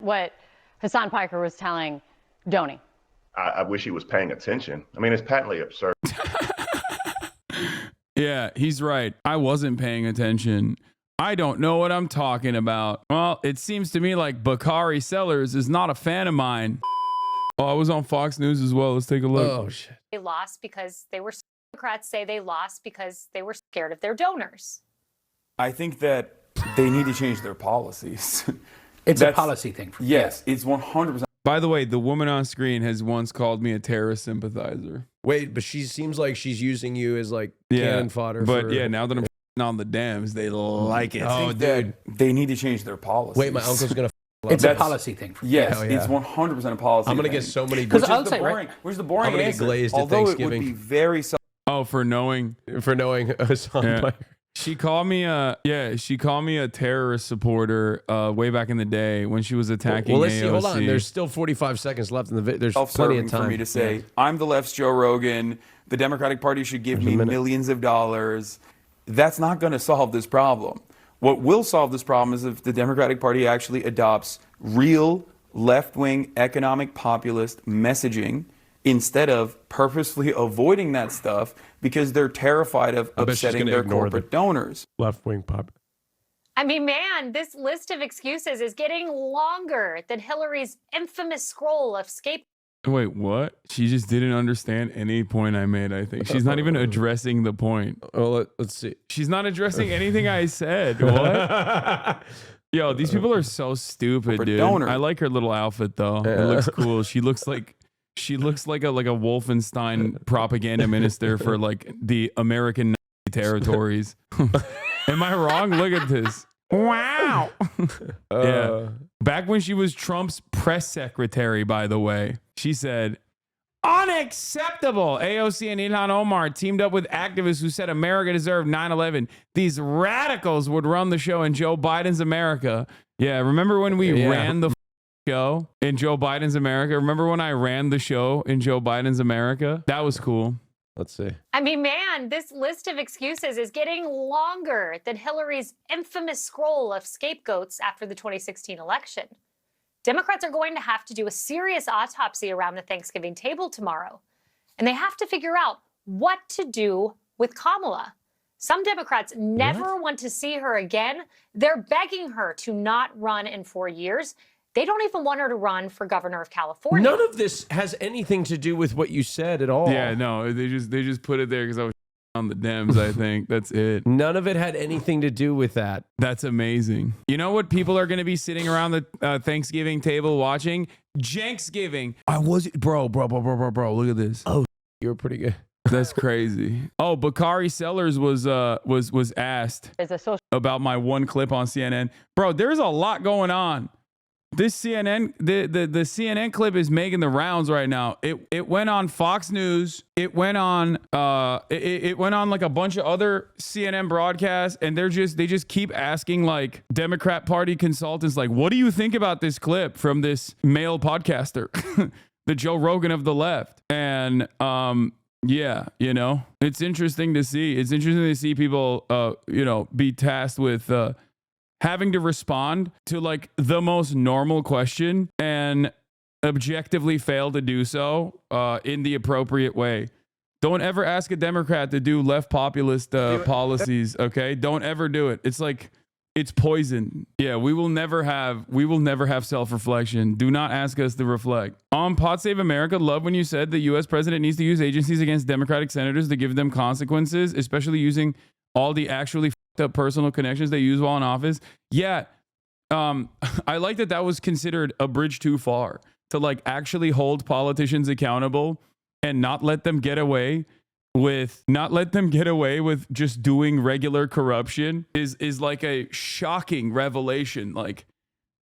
what Hasan Piker was telling Donnie. I wish he was paying attention. I mean, it's patently absurd. Yeah, he's right. I wasn't paying attention. I don't know what I'm talking about. Well, it seems to me like Bakari Sellers is not a fan of mine. Oh, I was on Fox News as well. Let's take a look. Oh, shit. They lost because they were, Democrats say they lost because they were scared of their donors. I think that they need to change their policies. It's a policy thing. Yes, it's 100%. By the way, the woman on screen has once called me a terrorist sympathizer. Wait, but she seems like she's using you as like cannon fodder. But yeah, now that I'm on the Dems, they like it. Oh, dude, they need to change their policies. Wait, my uncle's gonna. It's a policy thing. Yes, it's 100% a policy. I'm gonna thing. get so many. Because I'll say right. Which is the boring I'm gonna answer. get glazed at Although Thanksgiving. it would be very. Oh, for knowing Hassan Piker. She called me a terrorist supporter way back in the day when she was attacking Well, let's AOC. see. Hold on. There's still 45 seconds left in the video. There's plenty of time for me to say, I'm the left's Joe Rogan. The Democratic Party should give me millions of dollars. That's not going to solve this problem. What will solve this problem is if the Democratic Party actually adopts real left-wing economic populist messaging instead of purposefully avoiding that stuff because they're terrified of upsetting their corporate donors. Left-wing pop. I mean, man, this list of excuses is getting longer than Hillary's infamous scroll of scapegoats. Wait, what? She just didn't understand any point I made, I think. She's not even addressing the point. Well, let's see. She's not addressing anything I said. What? Yo, these people are so stupid, dude. I like her little outfit, though. It looks cool. She looks like a Wolfenstein propaganda minister for like the American territories. Am I wrong? Look at this. Wow. Yeah. Back when she was Trump's press secretary, by the way, she said, unacceptable. AOC and Ilhan Omar teamed up with activists who said America deserved 9/11. These radicals would run the show in Joe Biden's America. Yeah. Remember when we ran the show in Joe Biden's America? Remember when I ran the show in Joe Biden's America? That was cool. Let's see. I mean, man, this list of excuses is getting longer than Hillary's infamous scroll of scapegoats after the 2016 election. Democrats are going to have to do a serious autopsy around the Thanksgiving table tomorrow, and they have to figure out what to do with Kamala. Some Democrats never want to see her again. They're begging her to not run in 4 years. They don't even want her to run for governor of California. None of this has anything to do with what you said at all. Yeah, no, they just put it there because I was on the Dems, I think. That's it. None of it had anything to do with that. That's amazing. You know what people are going to be sitting around the Thanksgiving table watching? Janksgiving. Bro, look at this. Oh, you were pretty good. That's crazy. Oh, Bakari Sellers was asked about my one clip on CNN. Bro, there's a lot going on. This CNN, the CNN clip is making the rounds right now. It went on Fox News. It went on it went on like a bunch of other CNN broadcasts, and they just keep asking like Democrat Party consultants like, what do you think about this clip from this male podcaster, the Joe Rogan of the left? And yeah, you know, it's interesting to see. It's interesting to see people be tasked with having to respond to like the most normal question and objectively fail to do so in the appropriate way. Don't ever ask a Democrat to do left populist policies. Okay. Don't ever do it. It's like, it's poison. Yeah. We will never have self-reflection. Do not ask us to reflect. On Pod Save America, love when you said the U.S. president needs to use agencies against Democratic senators to give them consequences, especially using all the actually up personal connections they use while in office. Yeah. I like that was considered a bridge too far to like actually hold politicians accountable and not let them get away with just doing regular corruption is like a shocking revelation. Like,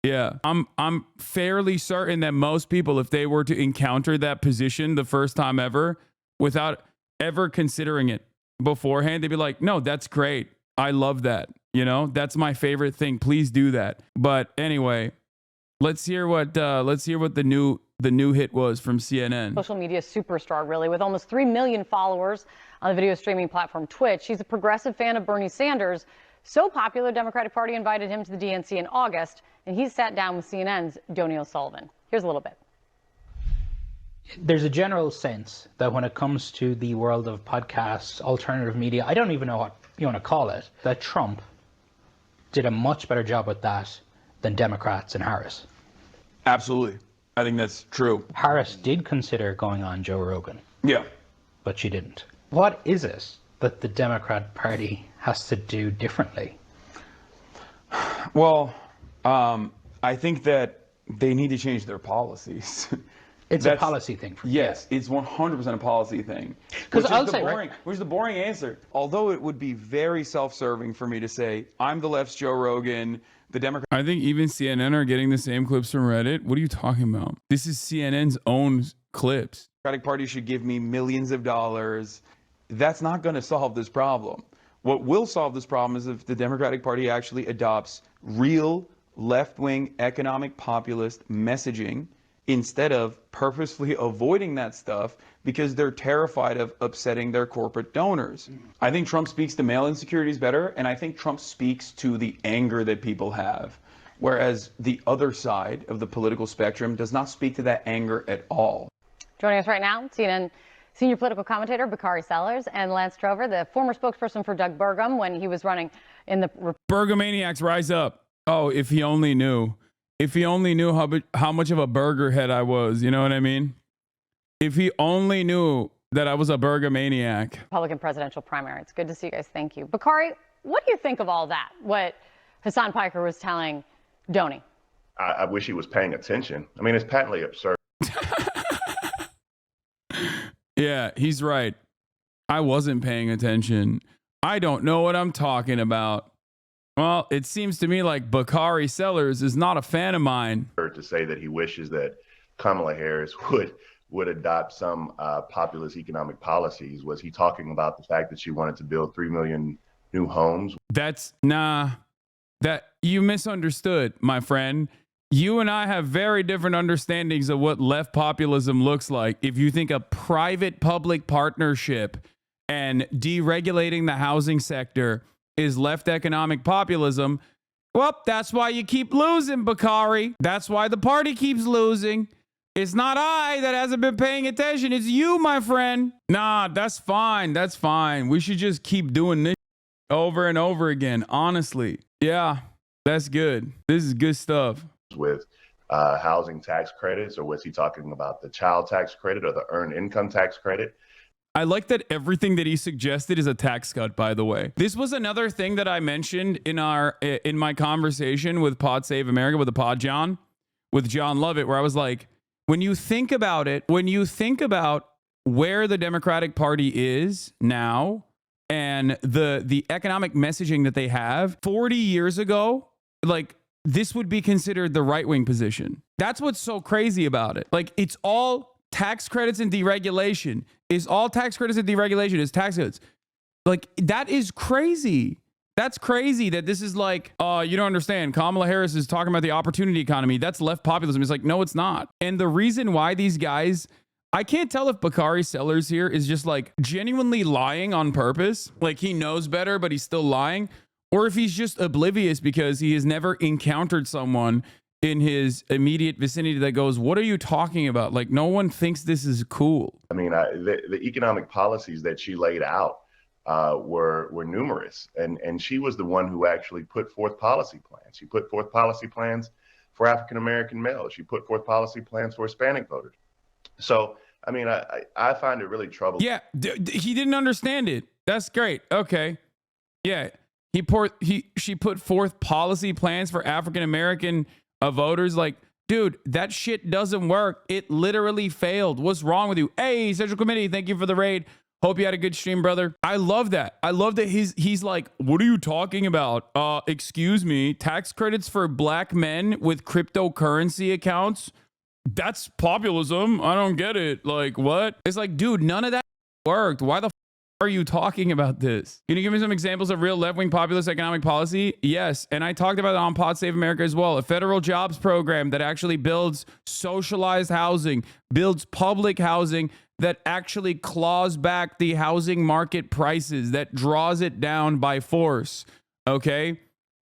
yeah, I'm fairly certain that most people, if they were to encounter that position the first time ever without ever considering it beforehand, they'd be like, no, that's great. I love that. You know, that's my favorite thing. Please do that. But anyway, let's hear what the new hit was from CNN. Social media superstar, really, with almost 3 million followers on the video streaming platform Twitch. She's a progressive fan of Bernie Sanders, So popular, Democratic Party invited him to the DNC in August, and he sat down with CNN's Donny O'Sullivan. Here's a little bit. There's a general sense that when it comes to the world of podcasts, alternative media, I don't even know what you want to call it, that Trump did a much better job with that than Democrats and Harris. Absolutely. I think that's true. Harris did consider going on Joe Rogan. Yeah. But she didn't. What is it that the Democrat Party has to do differently? Well, I think that they need to change their policies. It's a policy thing. Yes, it's 100% a policy thing. Which is the boring answer. Although it would be very self-serving for me to say, I'm the left's Joe Rogan, the Democrat. I think even CNN are getting the same clips from Reddit. What are you talking about? This is CNN's own clips. Democratic Party should give me millions of dollars. That's not going to solve this problem. What will solve this problem is if the Democratic Party actually adopts real left-wing economic populist messaging instead of purposefully avoiding that stuff because they're terrified of upsetting their corporate donors. I think Trump speaks to mail insecurities better, and I think Trump speaks to the anger that people have, whereas the other side of the political spectrum does not speak to that anger at all. Joining us right now, CNN senior political commentator Bakari Sellers and Lance Trover, the former spokesperson for Doug Burgum when he was running in the... Burgomaniacs, rise up. Oh, if he only knew. If he only knew how much of a burger head I was, you know what I mean? If he only knew that I was a burgomaniac. Republican presidential primary. It's good to see you guys. Thank you. Bakari, what do you think of all that? What Hasan Piker was telling Donny? I wish he was paying attention. I mean, it's patently absurd. Yeah, he's right. I wasn't paying attention. I don't know what I'm talking about. Well, it seems to me like Bakari Sellers is not a fan of mine. To say that he wishes that Kamala Harris would adopt some populist economic policies. Was he talking about the fact that she wanted to build 3 million new homes? That you misunderstood, my friend. You and I have very different understandings of what left populism looks like. If you think a private-public partnership and deregulating the housing sector is left economic populism, well, that's why you keep losing, Bakari. That's why the party keeps losing. It's not I that hasn't been paying attention. It's you, my friend. Nah, that's fine. That's fine. We should just keep doing this over and over again, honestly. Yeah, that's good. This is good stuff. With housing tax credits, or was he talking about the child tax credit or the earned income tax credit? I like that everything that he suggested is a tax cut, by the way. This was another thing that I mentioned in my conversation with Pod Save America, with John Lovett, where I was like, when you think about it, when you think about where the Democratic Party is now and the economic messaging that they have 40 years ago, like, this would be considered the right-wing position. That's what's so crazy about it. Like, it's all tax credits and deregulation. Is all tax credits and deregulation is tax cuts. Like, that is crazy. That's crazy that this is like, you don't understand. Kamala Harris is talking about the opportunity economy. That's left populism. It's like, no, it's not. And the reason why these guys, I can't tell if Bakari Sellers here is just like genuinely lying on purpose. Like, he knows better, but he's still lying. Or if he's just oblivious because he has never encountered someone in his immediate vicinity that goes, what are you talking about? Like, no one thinks this is cool. I mean, the economic policies that she laid out were numerous. And she was the one who actually put forth policy plans. She put forth policy plans for African-American males. She put forth policy plans for Hispanic voters. So, I mean, I find it really troubling. Yeah, he didn't understand it. That's great. Okay. Yeah. She put forth policy plans for African-American voters. Like, dude, that shit doesn't work. It literally failed. What's wrong with you? Hey, Central Committee, thank you for the raid. Hope you had a good stream, brother. I love that. I love that he's like, what are you talking about? Excuse me, tax credits for black men with cryptocurrency accounts? That's populism. I don't get it. Like, what? It's like, dude, none of that worked. Why the are you talking about this? Can you give me some examples of real left-wing populist economic policy? Yes, and I talked about it on Pod Save America as well. A federal jobs program that actually builds socialized housing, builds public housing that actually claws back the housing market prices, that draws it down by force. Okay.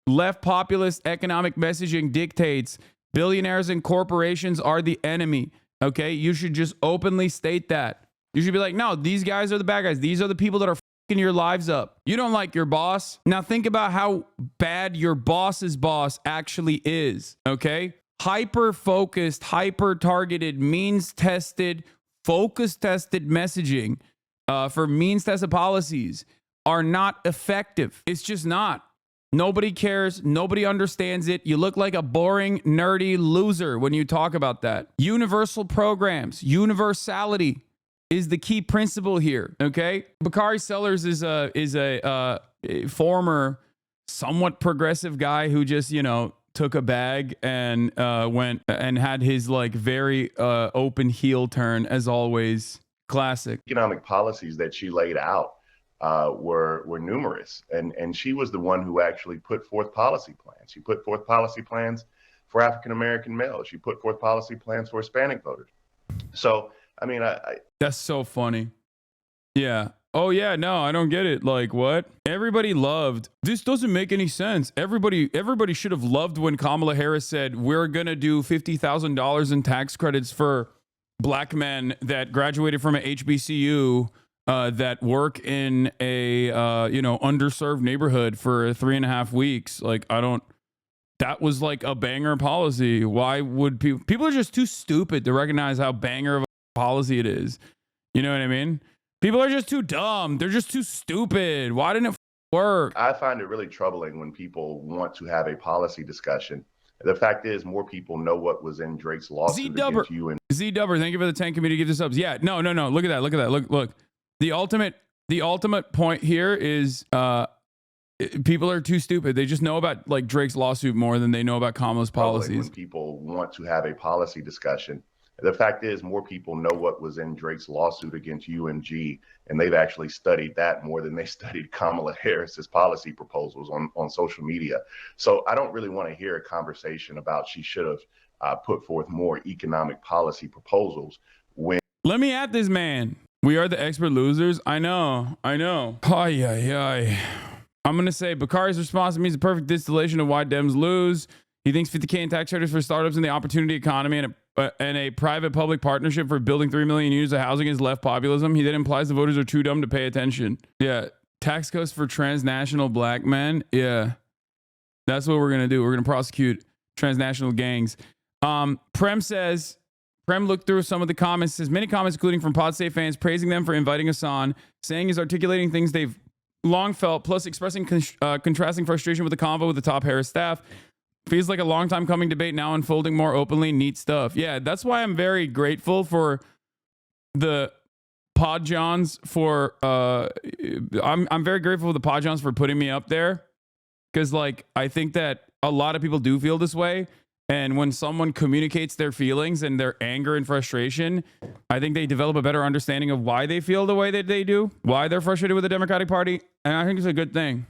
Left populist economic messaging dictates billionaires and corporations are the enemy. Okay. You should just openly state that. You should be like, no, these guys are the bad guys. These are the people that are fucking your lives up. You don't like your boss. Now think about how bad your boss's boss actually is. Okay. Hyper focused, hyper targeted, means tested, focus tested messaging for means tested policies are not effective. It's just not. Nobody cares. Nobody understands it. You look like a boring, nerdy loser when you talk about that. Universal programs, universality is the key principle here. Okay. Bakari Sellers is a former, somewhat progressive guy who just, took a bag and went and had his like very open heel turn, as always. Classic. Economic policies that she laid out were numerous, and she was the one who actually put forth policy plans. She put forth policy plans for African American males. She put forth policy plans for Hispanic voters. So I mean, that's so funny. Yeah. Oh yeah, no, I don't get it. Like what? Everybody loved. This doesn't make any sense. Everybody should have loved when Kamala Harris said, "We're going to do $50,000 in tax credits for black men that graduated from a HBCU that work in a underserved neighborhood for 3.5 weeks." Like that was like a banger policy. Why would people are just too stupid to recognize how banger of a policy it is. You know what I mean? People are just too dumb. They're just too stupid. Why didn't it work? I find it really troubling when people want to have a policy discussion. The fact is, more people know what was in Drake's lawsuit against you. And Z-Dubber, thank you for the 10 community gift subs. Yeah, no. Look at that. Look. The ultimate point here is people are too stupid. They just know about like Drake's lawsuit more than they know about Kamala's policies. When people want to have a policy discussion. The fact is, more people know what was in Drake's lawsuit against UMG, and they've actually studied that more than they studied Kamala Harris's policy proposals on social media. So I don't really want to hear a conversation about she should have put forth more economic policy proposals. Let me at this man. We are the expert losers. I know. Ay. I'm going to say Bakari's response to me is a perfect distillation of why Dems lose. He thinks $50K in tax credits for startups in the opportunity economy and a private-public partnership for building 3 million units of housing is left populism. He then implies the voters are too dumb to pay attention. Yeah. Tax cuts for transnational black men. Yeah. That's what we're going to do. We're going to prosecute transnational gangs. Prem looked through some of the comments, says many comments, including from Pod State fans, praising them for inviting us on, saying he's articulating things they've long felt, plus expressing contrasting frustration with the convo with the top Harris staff. Feels like a long time coming debate now unfolding more openly. Neat stuff. Yeah, that's why I'm very grateful for the Pod Johns for I'm very grateful for the Pod Johns for putting me up there, because like I think that a lot of people do feel this way, and when someone communicates their feelings and their anger and frustration, I think they develop a better understanding of why they feel the way that they do, why they're frustrated with the Democratic Party, and I think it's a good thing.